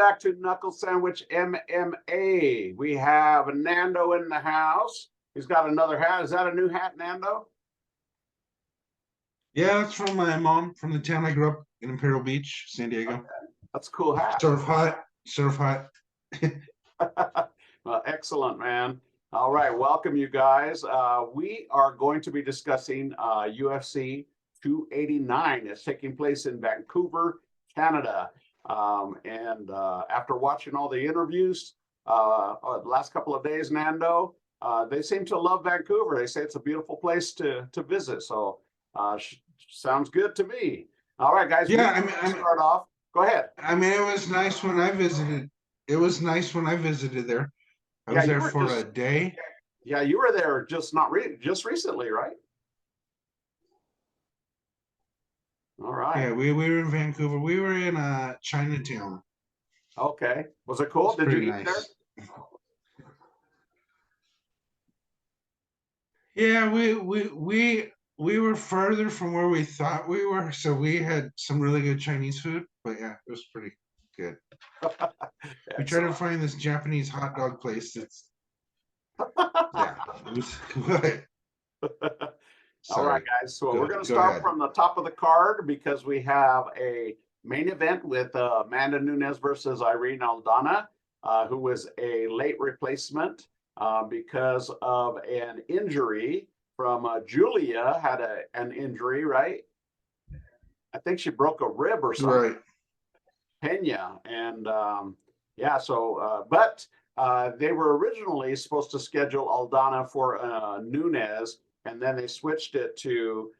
Back to Knuckle Sandwich MMA. We have Nando in the house. He's got another hat. Is that a new hat, Nando? Yeah, that's from my mom from the town I grew up in, Imperial Beach, San Diego. Okay. That's a cool hat. Surf hot, surf hot. Well, excellent, man. All right, welcome you guys. We are going to be discussing UFC 289. It's taking place in Vancouver, Canada. After watching all the interviews the last couple of days, Nando, they seem to love Vancouver. They say it's a beautiful place to visit. So sounds good to me. All right, guys. Yeah, start off. Go ahead. I mean, it was nice when I visited. It was nice when I visited there. I was there for a day. Yeah, you were there just just recently, right? All right. Yeah, we were in Vancouver. We were in Chinatown. Okay. Was it cool? Did you eat there? Yeah, we were further from where we thought we were, so we had some really good Chinese food. But yeah, it was pretty good. We tried to find this Japanese hot dog place that's yeah, it was good. All right, guys. So we're going to start from the top of the card because we have a main event with Amanda Nunes versus Irene Aldana, who was a late replacement because of an injury from Julia had an injury, right? I think she broke a rib or something. Right. Pena. And but they were originally supposed to schedule Aldana for Nunes, and then they switched it to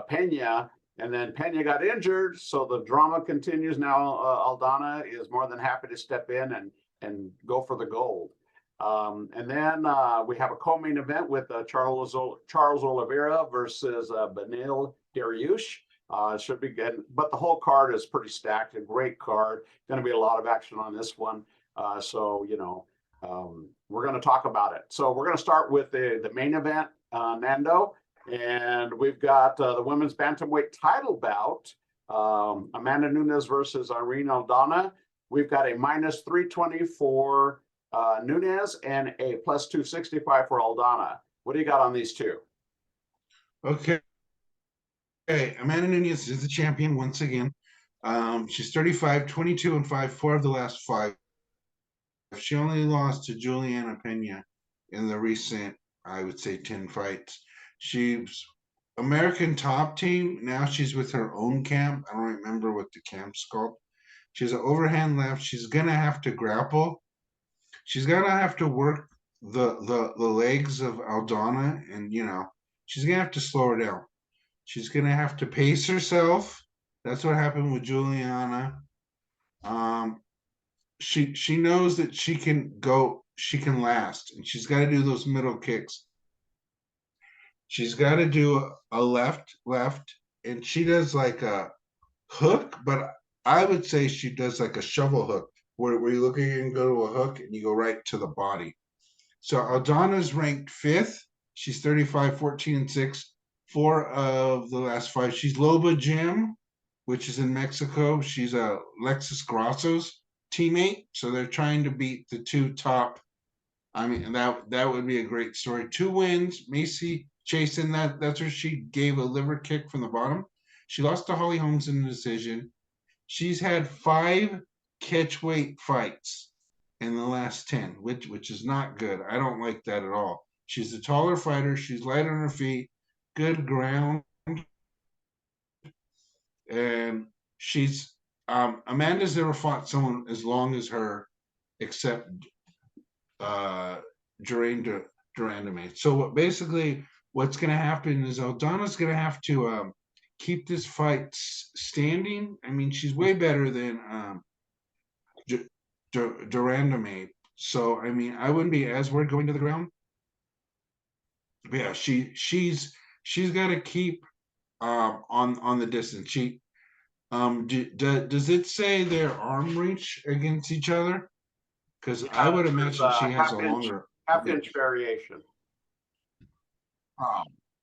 Pena, and then Pena got injured, so the drama continues. Now Aldana is more than happy to step in and go for the gold. And then we have a co-main event with Charles Oliveira versus Benil Dariush. Should be good, but the whole card is pretty stacked. A great card. Going to be a lot of action on this one. We're going to talk about it. So we're going to start with the main event, Nando, and we've got the women's bantamweight title bout. Amanda Nunes versus Irene Aldana. We've got a -320 for Nunes and a +265 for Aldana. What do you got on these two? Okay. Okay, Amanda Nunes is the champion once again. She's 35, 22-5, 4 of the last 5. She only lost to Juliana Pena in the recent, I would say, 10 fights. She's American Top Team. Now she's with her own camp. I don't remember what the camp's called. She's an overhand left. She's gonna have to grapple. She's gonna have to work the legs of Aldana, and she's gonna have to slow her down. She's gonna have to pace herself. That's what happened with Juliana. She knows that she can last, and she's got to do those middle kicks. She's got to do a left, and she does like a hook, but I would say she does like a shovel hook, where you look at it and go to a hook, and you go right to the body. So Aldana's ranked 5th. She's 35, 14-6. 4 of the last 5. She's Loba Jim, which is in Mexico. She's a Lexus Grasso's teammate. So they're trying to beat the 2 top. I mean, that would be a great story. 2 wins. Macy Chasen, that's where she gave a liver kick from the bottom. She lost to Holly Holmes in a decision. She's had 5 catchweight fights in the last 10, which is not good. I don't like that at all. She's a taller fighter. She's light on her feet. Good ground, and she's Amanda's never fought someone as long as her, except Durandame. So basically what's going to happen is Aldana's going to have to keep this fight standing. I mean, she's way better than Durandame. So I mean, I wouldn't be as worried going to the ground. But yeah, she's got to keep on the distance. Does it say their arm reach against each other? Because I would imagine she has a longer half-inch variation.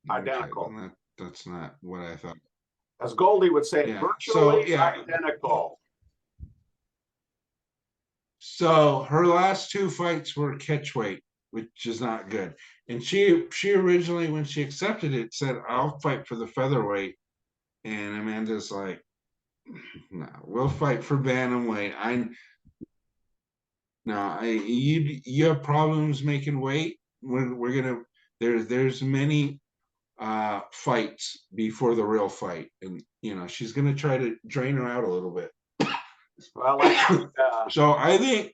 Identical. Okay, that's not what I thought. As Goldie would say, virtually identical. So her last two fights were catchweight, which is not good. And she originally, when she accepted it, said, "I'll fight for the featherweight." And Amanda's like, "No, we'll fight for bantamweight." You have problems making weight. We're gonna there's many fights before the real fight, and she's gonna try to drain her out a little bit. Well, So I think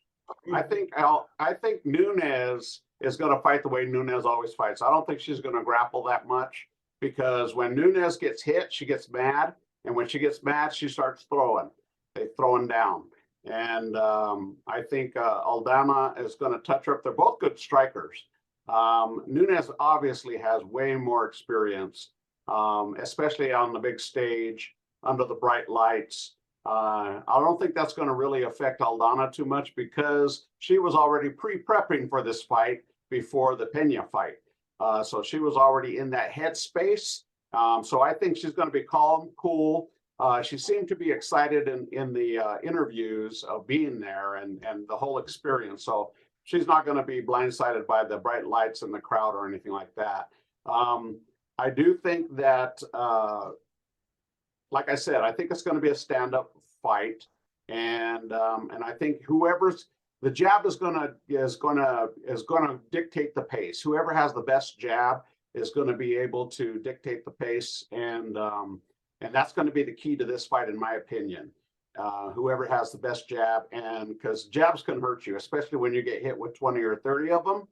Nunes is going to fight the way Nunes always fights. I don't think she's going to grapple that much because when Nunes gets hit, she gets mad, and when she gets mad, she starts throwing. They throwing down, and I think Aldana is going to touch her up. They're both good strikers. Nunes obviously has way more experience, especially on the big stage under the bright lights. I don't think that's going to really affect Aldana too much because she was already pre-prepping for this fight before the Pena fight. So she was already in that headspace. So I think she's going to be calm, cool. She seemed to be excited in the interviews of being there and the whole experience. So she's not going to be blindsided by the bright lights in the crowd or anything like that. I do think that like I said, I think it's going to be a stand-up fight, and I think whoever's the jab is going to dictate the pace. Whoever has the best jab is going to be able to dictate the pace, and that's going to be the key to this fight, in my opinion. Whoever has the best jab, and because jabs can hurt you, especially when you get hit with 20 or 30 of them,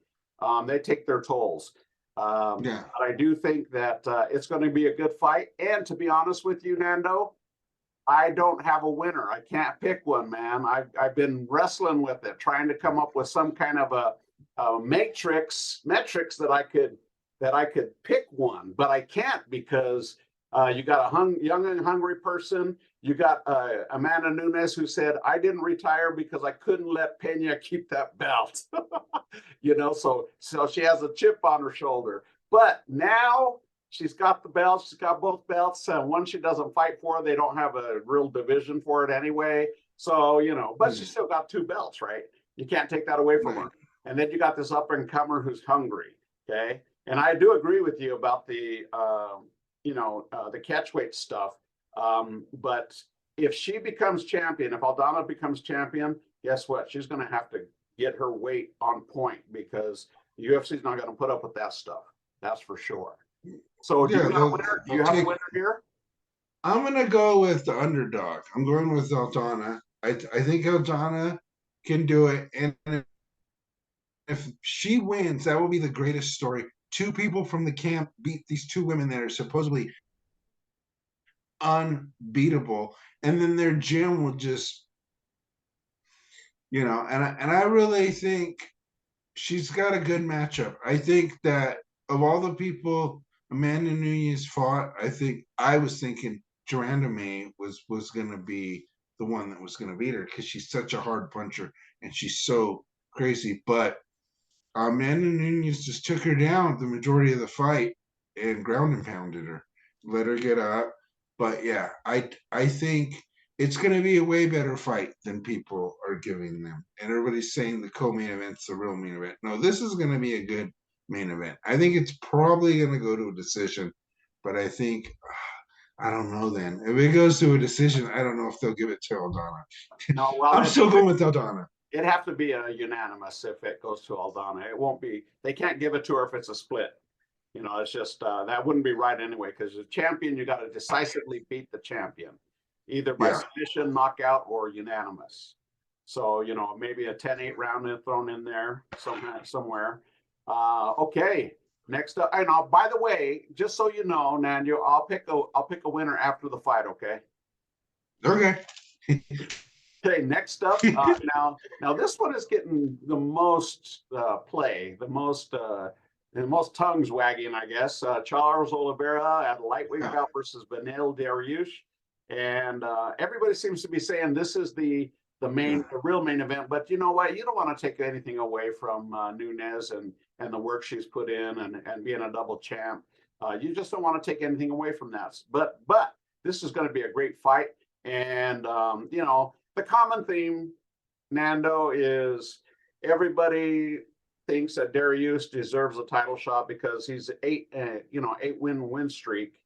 they take their tolls. yeah, But I do think that it's going to be a good fight. And to be honest with you, Nando, I don't have a winner. I can't pick one, man. I've been wrestling with it, trying to come up with some kind of a metrics that I could pick one, but I can't because you got a young and hungry person. You got Amanda Nunes who said, "I didn't retire because I couldn't let Pena keep that belt." So she has a chip on her shoulder. But now she's got the belt. She's got both belts. One she doesn't fight for. They don't have a real division for it anyway. So, but she's still got two belts, right? You can't take that away from her. And then you got this up and comer who's hungry. Okay. And I do agree with you about the catchweight stuff. But if she becomes champion, if Aldana becomes champion, guess what? She's going to have to get her weight on point because the UFC is not going to put up with that stuff. That's for sure. So do you have a winner? Do you have a winner here? I'm going to go with the underdog. I'm going with Aldana. I think Aldana can do it. And if she wins, that will be the greatest story. Two people from the camp beat these two women that are supposedly unbeatable, and then their gym will just, and I really think she's got a good matchup. I think that of all the people Amanda Nunes fought, I was thinking Joanna May was going to be the one that was going to beat her because she's such a hard puncher and she's so crazy. But Amanda Nunes just took her down the majority of the fight and ground and pounded her, let her get up. But yeah, I think it's going to be a way better fight than people are giving them. And everybody's saying the co-main event's the real main event. No, this is going to be a good main event. I think it's probably going to go to a decision, but I think, I don't know then. If it goes to a decision, I don't know if they'll give it to Aldana. No, well, I'm still going with Aldana. It'd have to be a unanimous if it goes to Aldana. It won't be, they can't give it to her if it's a split. It's just, that wouldn't be right anyway, because the champion, you got to decisively beat the champion, either by submission, knockout, or unanimous. So, maybe a 10-8 round thrown in there somewhere. Okay, next up. And by the way, just so you know, Nando, I'll pick a winner after the fight, okay? Okay. Okay, next up. Now this one is getting the most play, the most tongues wagging, I guess. Charles Oliveira at lightweight bout versus Beneil Dariush, and everybody seems to be saying this is the real main event. But you know what? You don't want to take anything away from Nunes and the work she's put in and being a double champ. You just don't want to take anything away from that. But this is going to be a great fight, and the common theme Nando, is everybody thinks that Dariush deserves a title shot because he's 8 win streak,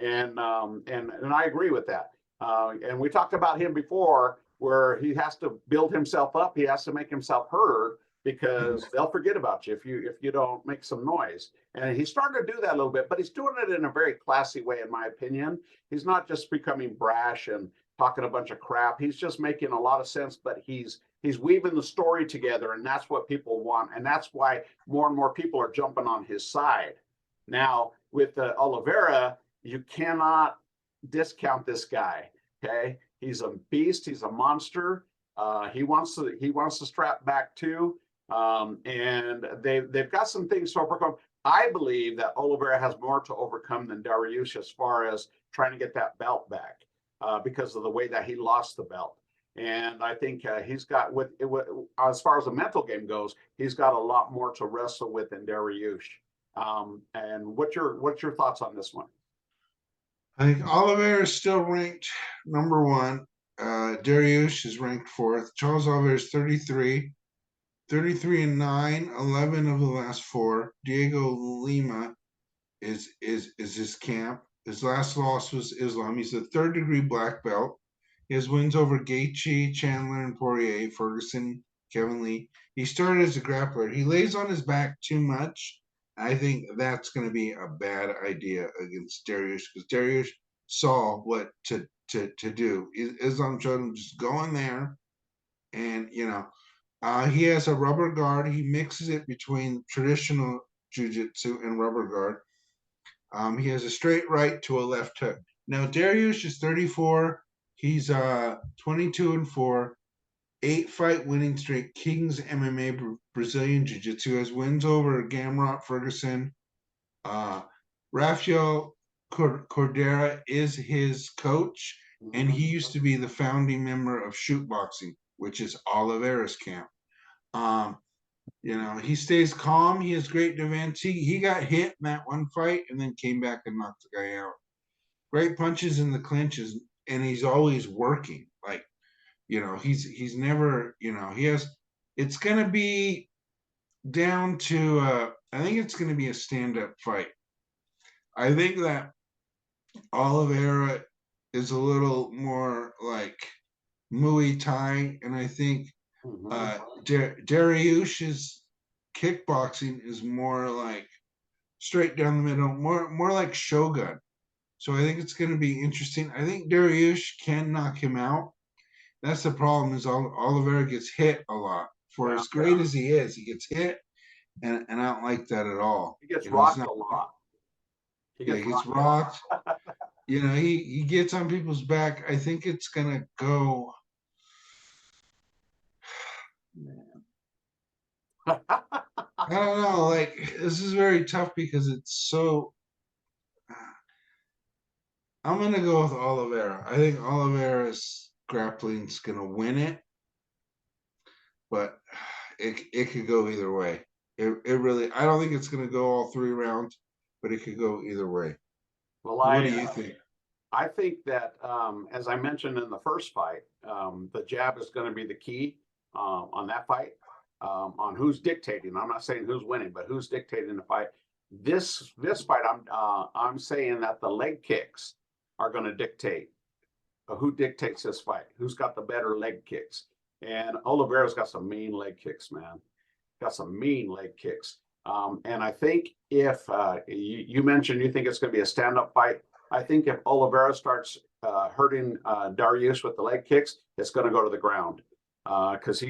and I agree with that. And we talked about him before, where he has to build himself up. He has to make himself heard because they'll forget about you if you don't make some noise. And he's starting to do that a little bit, but he's doing it in a very classy way, in my opinion. He's not just becoming brash and talking a bunch of crap. He's just making a lot of sense, but he's weaving the story together, and that's what people want, and that's why more and more people are jumping on his side. Now with Oliveira, you cannot discount this guy. Okay, he's a beast. He's a monster. He wants to strap back too, and they've got some things to overcome. I believe that Oliveira has more to overcome than Dariush as far as trying to get that belt back, because of the way that he lost the belt. And I think he's got as far as the mental game goes, he's got a lot more to wrestle with than Dariush. And what's your thoughts on this one? I think Oliveira is still ranked number one. Dariush is ranked fourth. Charles Oliveira is 33. 33-9, 11 of the last 4. Diego Lima is his camp. His last loss was Islam. He's a 3rd-degree black belt. He has wins over Gaethje, Chandler, and Poirier, Ferguson, Kevin Lee. He started as a grappler. He lays on his back too much. I think that's going to be a bad idea against Dariush, because Dariush saw what to do. Islam showed him just go in there, and he has a rubber guard. He mixes it between traditional jiu-jitsu and rubber guard. He has a straight right to a left hook. Now Dariush is 34. He's 22-4, 8-fight winning streak. King's MMA, Brazilian Jiu-Jitsu, has wins over Gamrot, Ferguson. Rafael Cordera is his coach, and he used to be the founding member of Shoot Boxing, which is Oliveira's camp. He stays calm. He has great defense. He got hit in that one fight and then came back and knocked the guy out. Great punches in the clinches, and he's always working. Like, he's never, he has. It's gonna be down to. I think it's gonna be a stand-up fight. I think that Oliveira is a little more like Muay Thai, and I think Dariush's kickboxing is more like straight down the middle, more like Shogun. So I think it's going to be interesting. I think Dariush can knock him out. That's the problem, is Oliveira gets hit a lot. For as great as he is, he gets hit, and I don't like that at all. He gets rocked a lot. He gets rocked. He gets on people's back. I think it's going to go. I don't know. Like, this is very tough because it's so. I'm gonna go with Oliveira. I think Oliveira's grappling's gonna win it, but it could go either way. It really. I don't think it's gonna go all 3 rounds, but it could go either way. Well, what do you think? I think that, as I mentioned in the first fight, the jab is going to be the key on that fight, on who's dictating. I'm not saying who's winning, but who's dictating the fight. This fight, I'm saying that the leg kicks are going to dictate who dictates this fight. Who's got the better leg kicks? And Oliveira's got some mean leg kicks, man. Got some mean leg kicks. And I think if you mentioned you think it's going to be a stand-up fight, I think if Oliveira starts hurting Dariush with the leg kicks, it's going to go to the ground, because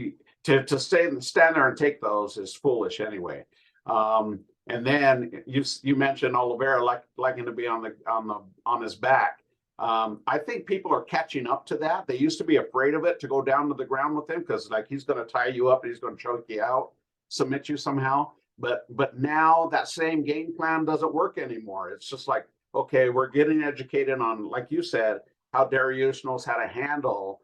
to stand there and take those is foolish anyway. And then you mentioned Oliveira liking to be on his back. I think people are catching up to that. They used to be afraid of it, to go down to the ground with him, because he's going to tie you up and he's going to choke you out, submit you somehow. But now that same game plan doesn't work anymore. It's just like, okay, we're getting educated on, like you said, how Dariush knows how to handle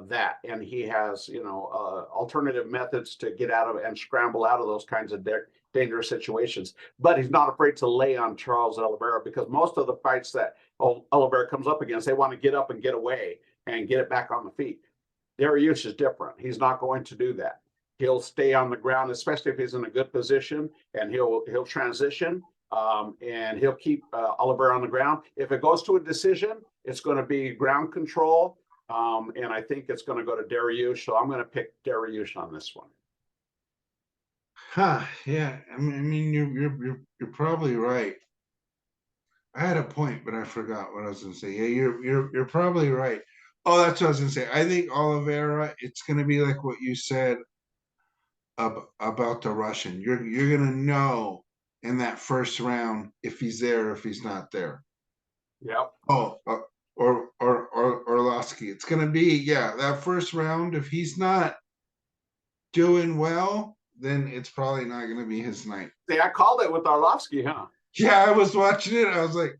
that, and he has alternative methods to get out of and scramble out of those kinds of dangerous situations. But he's not afraid to lay on Charles Oliveira, because most of the fights that Oliveira comes up against, they want to get up and get away and get it back on the feet. Dariush is different. He's not going to do that. He'll stay on the ground, especially if he's in a good position, and he'll transition, and he'll keep Oliveira on the ground. If it goes to a decision, it's going to be ground control, and I think it's going to go to Dariush. So I'm going to pick Dariush on this one. Huh, yeah. I mean, you're probably right. I had a point, but I forgot what I was gonna say. Yeah, you're probably right. Oh, that's what I was gonna say. I think Oliveira, it's gonna be like what you said about the Russian. You're gonna know in that first round if he's there or if he's not there. Yep. Oh, or Orlovsky. It's gonna be, yeah, that first round. If he's not doing well, then it's probably not gonna be his night. See, I called it with Arlovsky, huh? Yeah, I was watching it. I was like,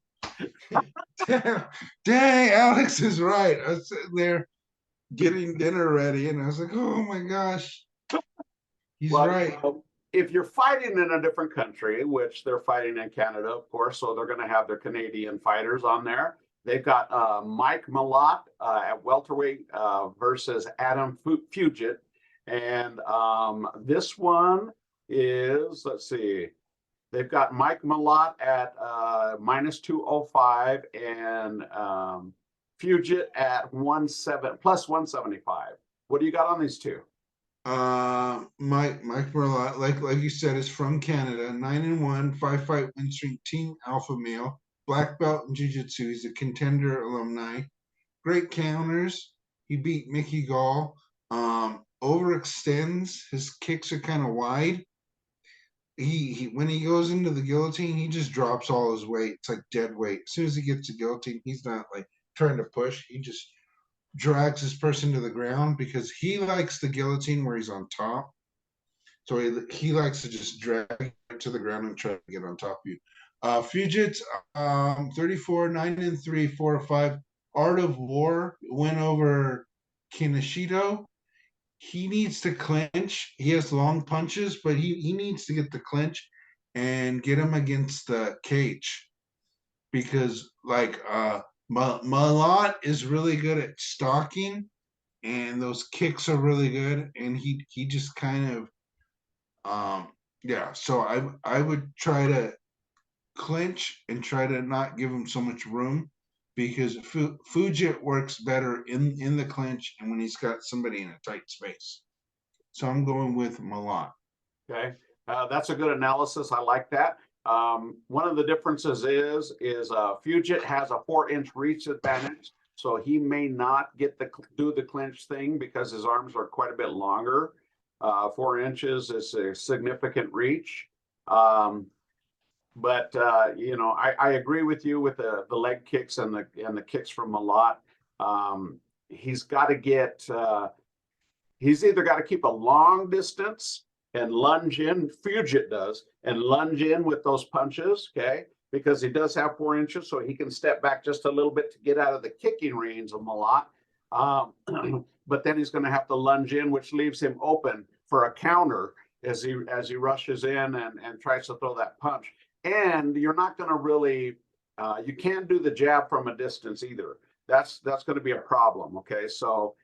dang, Alex is right. I was sitting there getting dinner ready, and I was like, oh my gosh, he's Well, right. if you're fighting in a different country, which they're fighting in Canada, of course, so they're going to have their Canadian fighters on there. They've got Mike Malott at welterweight versus Adam Fugit. And this one is, let's see, they've got Mike Malott at minus 205 and Fugit at plus 175. What do you got on these two? Mike Merlot, like you said, is from Canada, 9-1, 5-fight win streak, team alpha male, black belt in jiu-jitsu. He's a contender alumni. Great counters. He beat Mickey Gall. Overextends. His kicks are kind of wide. He when he goes into the guillotine, he just drops all his weight. It's like dead weight. As soon as he gets to guillotine, he's not like trying to push. He just drags this person to the ground because he likes the guillotine where he's on top. So he likes to just drag you to the ground and try to get on top of you. Fugit, 34, 9-3, 4-5. Art of War went over Kineshido. He needs to clinch. He has long punches, but he needs to get the clinch and get him against the cage because like Malott is really good at stalking, and those kicks are really good, and he just kind of yeah. So I would try to clinch and try to not give him so much room because Fugit works better in the clinch and when he's got somebody in a tight space. So I'm going with Malott. Okay, that's a good analysis. I like that. One of the differences is Fugit has a 4-inch reach advantage, so he may not get do the clinch thing because his arms are quite a bit longer. 4 inches is a significant reach. But you know, I agree with you with the leg kicks and the kicks from Malott. He's got to get. He's either got to keep a long distance and lunge in. Fugit does and lunge in with those punches, okay? Because he does have 4 inches, so he can step back just a little bit to get out of the kicking range of Malott. But then he's going to have to lunge in, which leaves him open for a counter as he rushes in and tries to throw that punch. And you're not going to really, you can't do the jab from a distance either. That's going to be a problem. Okay, so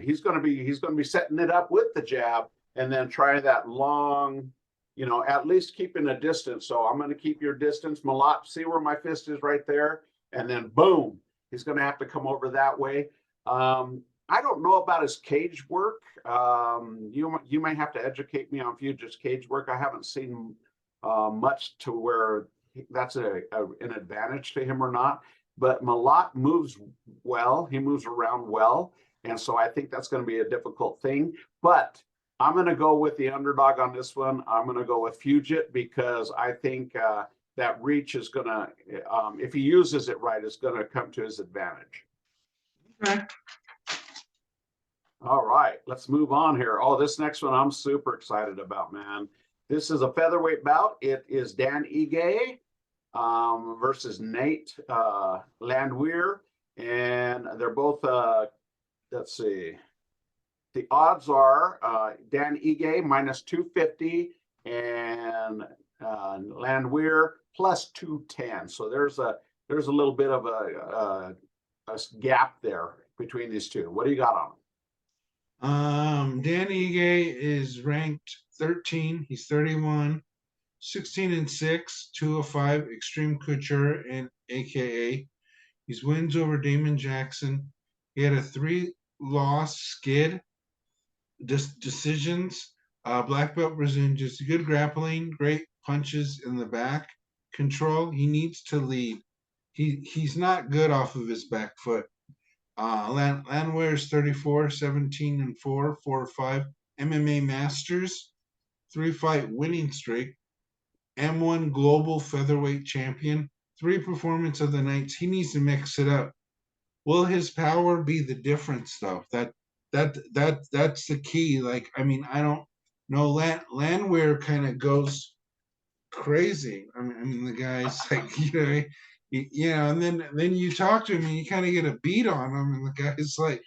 he's going to be setting it up with the jab and then try that long, you know, at least keeping a distance. So I'm going to keep your distance, Malott. See where my fist is right there, and then boom, he's going to have to come over that way. I don't know about his cage work. You may have to educate me on Fugit's cage work. I haven't seen much to where that's an advantage to him or not. But Malott moves well. He moves around well. And so I think that's going to be a difficult thing. But I'm going to go with the underdog on this one. I'm going to go with Fugit because I think that reach is going to, if he uses it right, it's going to come to his advantage. Okay. All right, let's move on here. Oh, this next one I'm super excited about, man. This is a featherweight bout. It is Dan Ige versus Nate Landwehr. And they're both, let's see. The odds are Dan Ige minus 250 and Landwehr plus 210. So there's a little bit of a gap there between these two. What do you got on them? Dan Ige is ranked 13. He's 31, 16-6, 205, Extreme Couture and AKA. He's wins over Damon Jackson. He had a 3-loss skid decisions. Black belt Brazilian, just good grappling, great punches in the back, control. He needs to lead. He's not good off of his back foot. Landwehr is 34, 17-4, 4-5. MMA Masters, 3-fight winning streak. M1 Global Featherweight Champion, 3 performance of the nights. He needs to mix it up. Will his power be the difference, though? That's the key. Like, I mean, I don't know. Landwehr kind of goes crazy. I mean, the guy's like, and then you talk to him and you kind of get a beat on him, and the guy's like,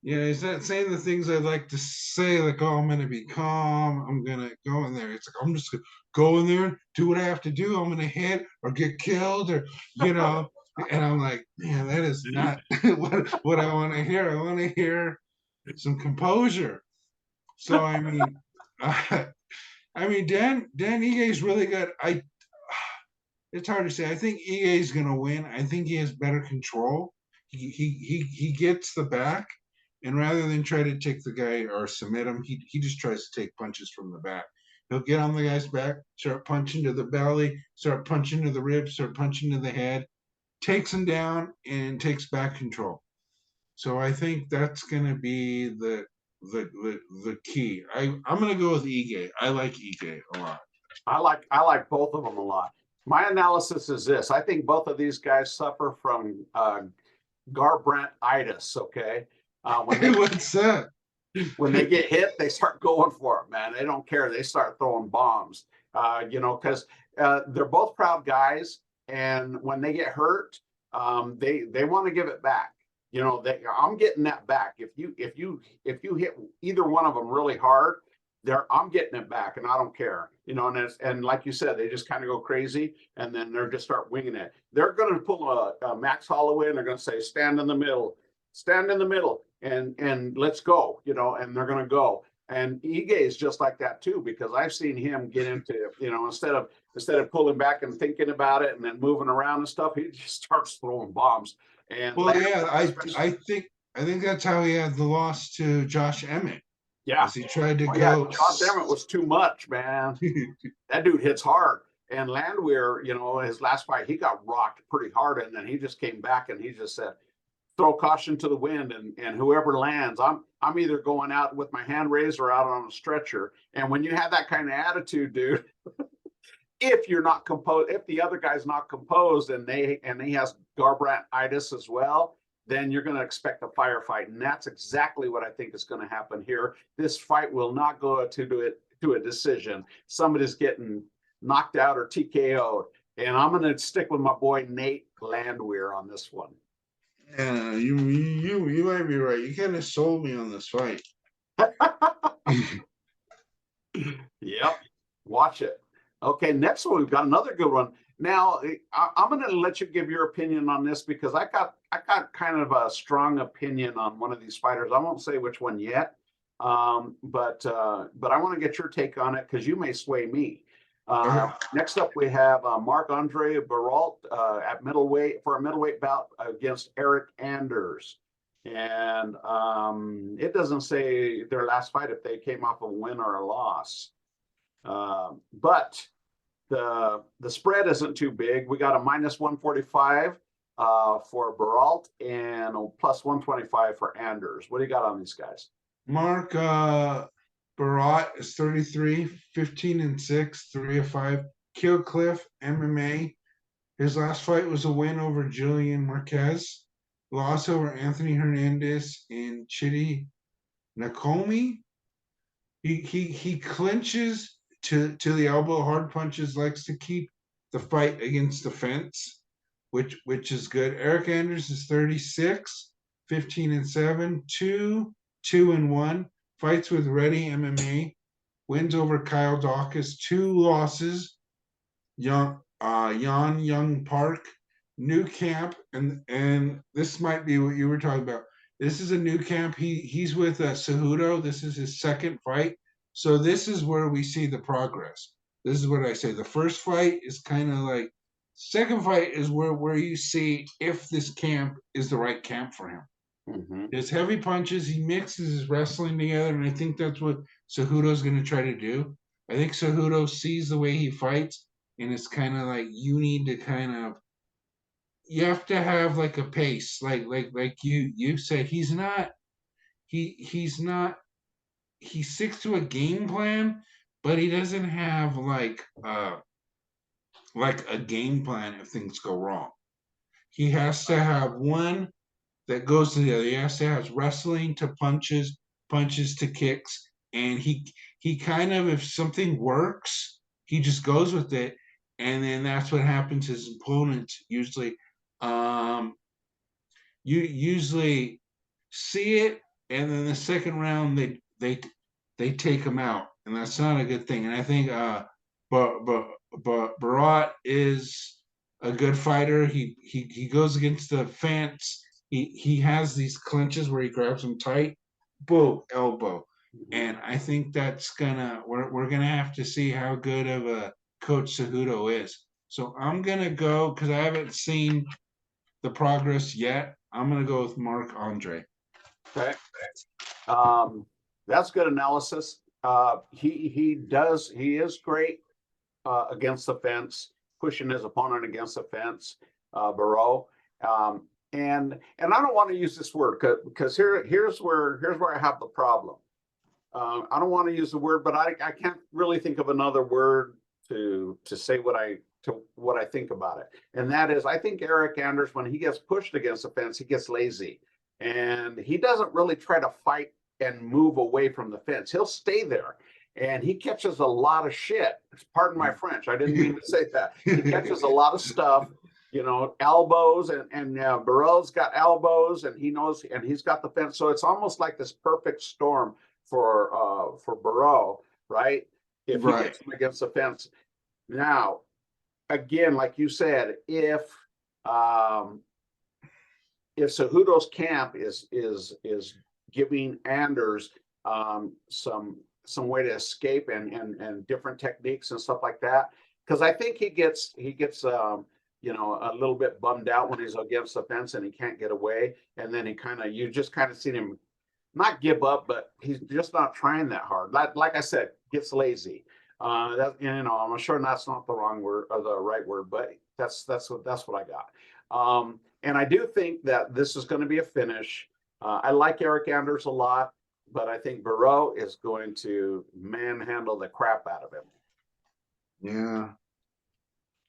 he's not saying the things I'd like to say, like, oh, I'm gonna be calm, I'm gonna go in there. It's like, I'm just gonna go in there, do what I have to do, I'm gonna hit or get killed, or and I'm like, man, that is not what I want to hear. I want to hear some composure. So I mean, Dan Ige is really good. It's hard to say. I think Ige is gonna win. I think he has better control. He gets the back, and rather than try to take the guy or submit him, he just tries to take punches from the back. He'll get on the guy's back, start punching to the belly, start punching to the ribs, start punching to the head, takes him down, and takes back control. So I think that's gonna be the key. I'm gonna go with Ige. I like Ige a lot. I like both of them a lot. My analysis is this: I think both of these guys suffer from Garbrandt-itis. Okay, when they What's that? when they get hit, they start going for it, man. They don't care. They start throwing bombs. Because they're both proud guys, and when they get hurt, they want to give it back. I'm getting that back. If you hit either one of them really hard, I'm getting it back, and I don't care. And like you said, they just kind of go crazy, and then they're just start winging it. They're going to pull a Max Holloway, and they're going to say, stand in the middle, and let's go. And they're going to go. And Ige is just like that too, because I've seen him get into, instead of pulling back and thinking about it and then moving around and stuff, he just starts throwing bombs. And well, yeah, I think that's how he had the loss to Josh Emmett. Yeah, as he tried to go. Yeah, Josh Emmett was too much, man. That dude hits hard. And Landwehr, his last fight, he got rocked pretty hard, and then he just came back and he just said, throw caution to the wind, and whoever lands, I'm either going out with my hand raised or out on a stretcher. And when you have that kind of attitude, dude, if you're not composed, if the other guy's not composed and he has Garbrandt-itis as well, then you're going to expect a firefight. And that's exactly what I think is going to happen here. This fight will not go to a decision. Somebody's getting knocked out or TKO'd. And I'm going to stick with my boy Nate Landwehr on this one. Yeah, you might be right. You kind of sold me on this fight. Yep. Watch it. Okay, next one, we've got another good one. Now, I'm going to let you give your opinion on this, because I got kind of a strong opinion on one of these fighters. I won't say which one yet, but I want to get your take on it, because you may sway me. Next up, we have Marc-Andre Baralt at middleweight for a middleweight bout against Eric Anders. And it doesn't say their last fight if they came off a win or a loss. But the spread isn't too big. We got a -145 for Baralt and a +125 for Anders. What do you got on these guys? Mark Barat is 33, 15-6, 3-5. Killcliff MMA. His last fight was a win over Julian Marquez. Loss over Anthony Hernandez and Chidi Nakomi. He clinches to the elbow, hard punches, likes to keep the fight against the fence, which is good. Eric Anders is 36, 15-7, 2-1. Fights with Ready MMA. Wins over Kyle Dawkins. 2 losses. Young Park, New Camp, and this might be what you were talking about. This is a new camp. He's with Cejudo. This is his second fight. So this is where we see the progress. This is what I say. The first fight is kind of like, second fight is where you see if this camp is the right camp for him. Mm-hmm. His heavy punches, he mixes his wrestling together, and I think that's what Cejudo's going to try to do. I think Cejudo sees the way he fights, and it's kind of like you need to kind of, you have to have like a pace, like you said. He's not he sticks to a game plan, but he doesn't have like a game plan if things go wrong. He has to have one that goes to the other. He has to have wrestling to punches, punches to kicks, and he kind of, if something works, he just goes with it, and then that's what happens. His opponents usually, you usually see it, and then the second round they take him out, and that's not a good thing. And I think but Barat is a good fighter. He goes against the fence. He has these clinches where he grabs them tight, boom, elbow. And I think that's gonna, we're gonna have to see how good of a coach Cejudo is. So I'm gonna go, because I haven't seen the progress yet. I'm gonna go with Mark Andre. Okay. That's good analysis. He is great against the fence, pushing his opponent against the fence, Barreau. And I don't want to use this word because here's where I have the problem. I don't want to use the word, but I can't really think of another word to say what I think about it. And that is, I think Eric Anders, when he gets pushed against the fence, he gets lazy, and he doesn't really try to fight and move away from the fence. He'll stay there, and he catches a lot of shit. Pardon my French. I didn't mean to say that. He catches a lot of stuff, elbows, and Burrell's got elbows, and he knows, and he's got the fence. So it's almost like this perfect storm for Burrell, right? If he gets him against the fence. Now, again, like you said, if Cejudo's camp is giving Anders some way to escape and different techniques and stuff like that, because I think he gets a little bit bummed out when he's against the fence and he can't get away, and then you just kind of seen him not give up, but he's just not trying that hard. Like I said, gets lazy. I'm sure that's not the wrong word or the right word, but that's what I got. And I do think that this is going to be a finish. I like Eric Anders a lot, but I think Barreau is going to manhandle the crap out of him. Yeah,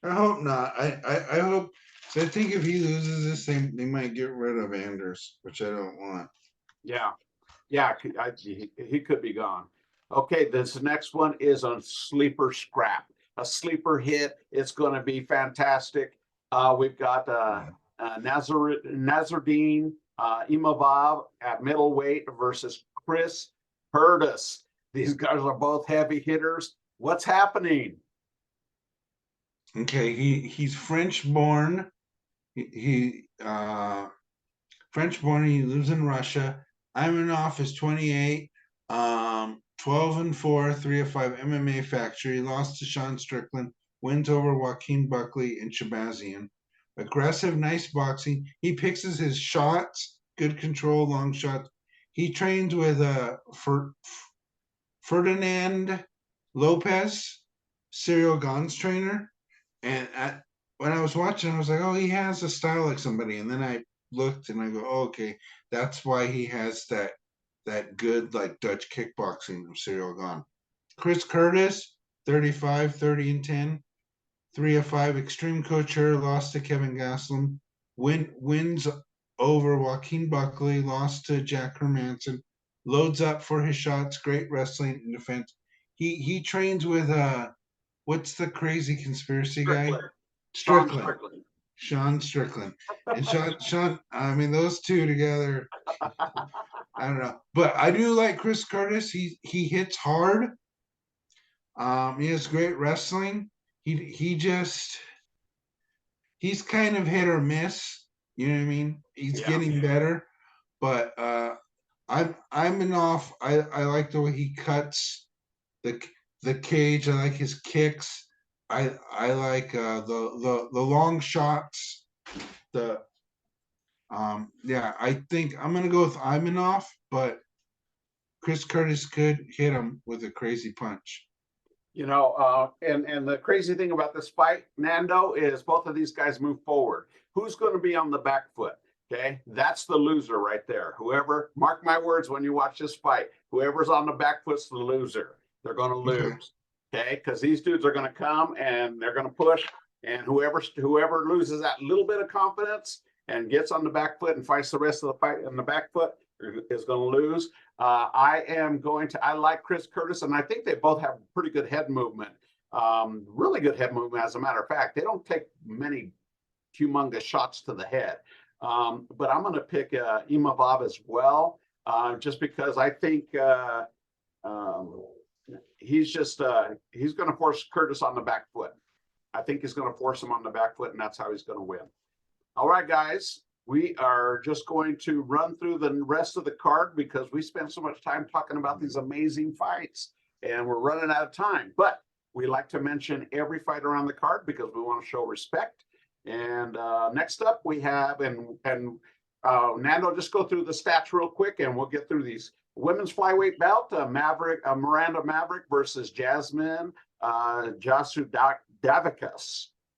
I hope not. I hope. So I think if he loses this, they might get rid of Anders, which I don't want. Yeah, he could be gone. Okay, this next one is a sleeper scrap, a sleeper hit. It's going to be fantastic. We've got Nazardine Imavov at middleweight versus Chris Curtis. These guys are both heavy hitters. What's happening? Okay, he's French born. He French born. He lives in Russia. Ivanov is 28. 12-4, 3-5 MMA factory. Lost to Sean Strickland. Wins over Joaquin Buckley and Shabazian. Aggressive, nice boxing. He picks his shots. Good control, long shots. He trains with Ferdinand Lopez, Cyril Gane's trainer. And when I was watching, I was like, oh, he has a style like somebody. And then I looked and I go, oh, okay, that's why he has that good like Dutch kickboxing of Cyril Gane. Chris Curtis, 35, 30-10, 3-5. Extreme Couture, lost to Kevin Gastelum. Wins over Joaquin Buckley, lost to Jack Hermanson. Loads up for his shots, great wrestling and defense. He trains with what's the crazy conspiracy guy? Strickland. Sean Strickland. And Sean, I mean, those two together, I don't know. But I do like Chris Curtis. He hits hard. He has great wrestling. He's kind of hit or miss. You know what I mean? He's getting better. but I'm an off. I like the way he cuts the cage. I like his kicks. I like the long shots. The yeah, I think I'm gonna go with Imanov, but Chris Curtis could hit him with a crazy punch. And the crazy thing about this fight, Nando, is both of these guys move forward. Who's going to be on the back foot? Okay, that's the loser right there. Whoever, mark my words, when you watch this fight, whoever's on the back foot's the loser. They're going to Okay. lose. Okay, because these dudes are going to come and they're going to push, and whoever loses that little bit of confidence and gets on the back foot and fights the rest of the fight on the back foot is going to lose. I like Chris Curtis, and I think they both have pretty good head movement. Really good head movement, as a matter of fact. They don't take many humongous shots to the head. But I'm going to pick Imavov as well, just because I think he's going to force Curtis on the back foot. I think he's going to force him on the back foot, and that's how he's going to win. All right, guys. We are just going to run through the rest of the card because we spent so much time talking about these amazing fights and we're running out of time. But we like to mention every fight around the card because we want to show respect. And next up we have, Nando, just go through the stats real quick and we'll get through these. Women's flyweight bout, Miranda Maverick versus Jasmine Davikas.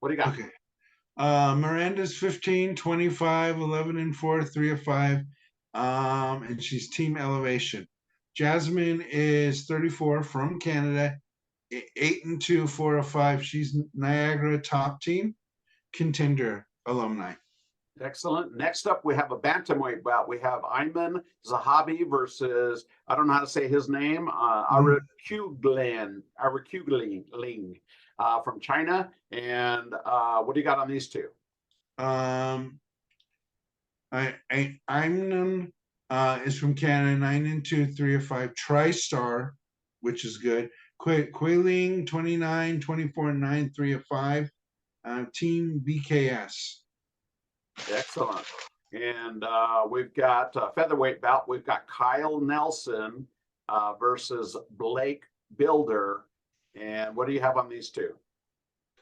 What do you got? Okay. Miranda's 15, 25, 11 and 4, 3 of 5. And she's team elevation. Jasmine is 34 from Canada, 8 and 2, 4 of 5. She's Niagara top team, contender alumni. Excellent. Next up, we have a bantamweight bout. We have Ayman Zahabi versus, I don't know how to say his name, Arakugling from China. And what do you got on these two? Ayman is from Canada, 9 and 2, 3 of 5. TriStar, which is good. Quailing, 29, 24 and 9, 3 of 5. Team BKS. Excellent. And we've got a featherweight bout. We've got Kyle Nelson versus Blake Builder. And what do you have on these two?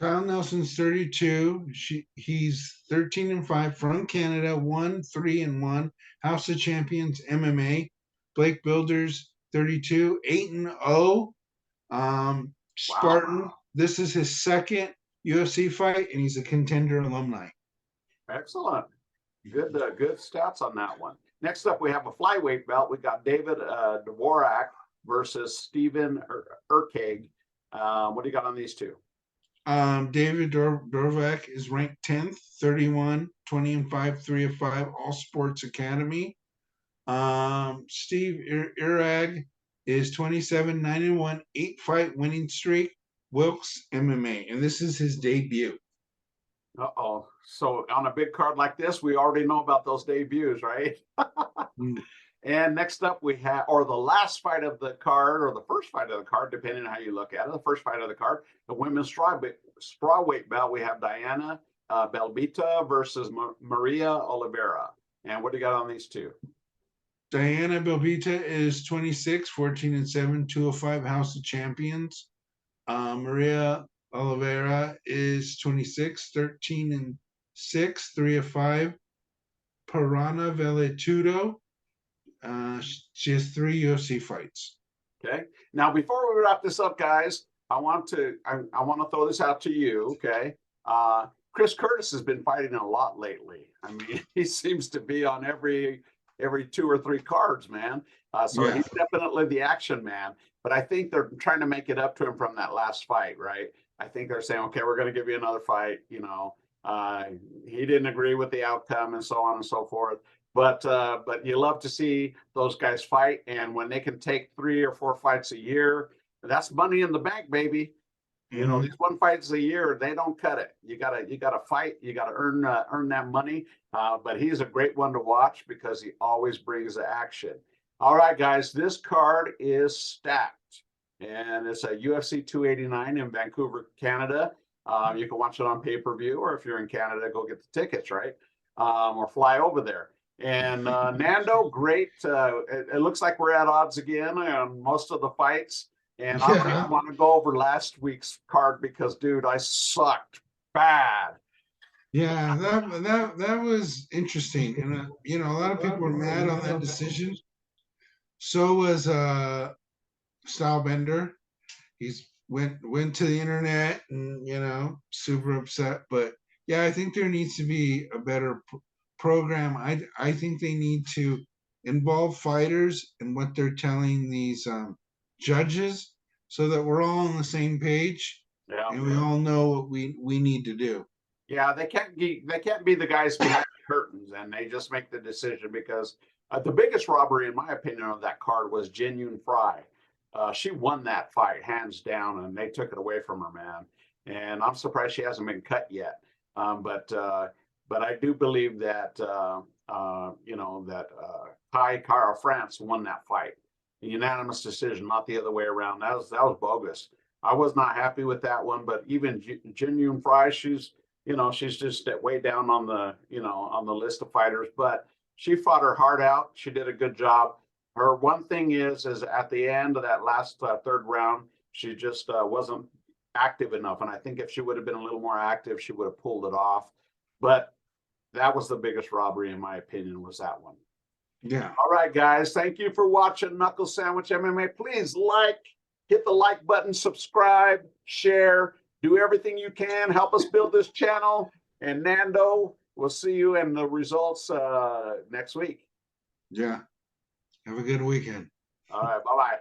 Kyle Nelson's 32. He's 13 and 5 from Canada, 1, 3 and 1. House of Champions MMA. Blake Builders 32, 8 and 0. Spartan. Wow. This is his second UFC fight, and he's a contender alumni. Excellent. Good stats on that one. Next up, we have a flyweight belt. We got David Dvorak versus Steven Urkeg. What do you got on these two? David Dvorak is ranked 10th, 31, 20 and 5, 3 of 5, All Sports Academy. Steve Urag is 27, 9 and 1, 8-fight winning streak, Wilkes MMA, and this is his debut. Uh-oh. So on a big card like this, we already know about those debuts, right? And next up we have, or the last fight of the card, or the first fight of the card, depending on how you look at it, the first fight of the card, the women's strawweight bout, we have Diana Belbita versus Maria Oliveira. And what do you got on these two? Diana Belbita is 26, 14 and 7, 2 of 5, House of Champions. Maria Oliveira is 26, 13 and 6, 3 of 5. Parana Veletudo. She has 3 UFC fights. Okay. Now, before we wrap this up, guys, I want to throw this out to you. Okay. Chris Curtis has been fighting a lot lately. I mean, he seems to be on every 2 or 3 cards, man. So yeah. He's definitely the action man. But I think they're trying to make it up to him from that last fight, right? I think they're saying, okay, we're going to give you another fight. You know, he didn't agree with the outcome and so on and so forth. But you love to see those guys fight, and when they can take 3 or 4 fights a year, that's money in the bank, baby. You know, these 1 fights a year, they don't cut it. You gotta fight. You gotta earn that money. But he's a great one to watch because he always brings the action. All right, guys, this card is stacked, and it's a UFC 289 in Vancouver, Canada. You can watch it on pay-per-view, or if you're in Canada, go get the tickets, right? Or fly over there. And Nando, great. It looks like we're at odds again on most of the fights. And I don't Yeah. even want to go over last week's card because, dude, I sucked bad. Yeah, that was interesting, and you know, a lot of people were mad on that decision. So was Stylebender. He's went to the internet and, you know, super upset. But yeah, I think there needs to be a better program. I think they need to involve fighters in what they're telling these judges, so that we're all on the same page Yeah. and we all know what we need to do. Yeah, they can't be the guys behind the curtains, and they just make the decision because the biggest robbery, in my opinion, of that card was Genuine Fry. She won that fight hands down, and they took it away from her, man. And I'm surprised she hasn't been cut yet. But I do believe that you know that Kai Kara France won that fight, a unanimous decision, not the other way around. That was bogus. I was not happy with that one, but even Genuine Fry, she's just way down on the, on the list of fighters, but she fought her heart out. She did a good job. Her one thing is at the end of that last third round, she just wasn't active enough. And I think if she would have been a little more active, she would have pulled it off. But that was the biggest robbery, in my opinion, was that one. Yeah. All right, guys. Thank you for watching Knuckle Sandwich MMA. Please hit the like button, subscribe, share. Do everything you can. Help us build this channel. And Nando, we'll see you in the results next week. Yeah. Have a good weekend. All right. Bye-bye.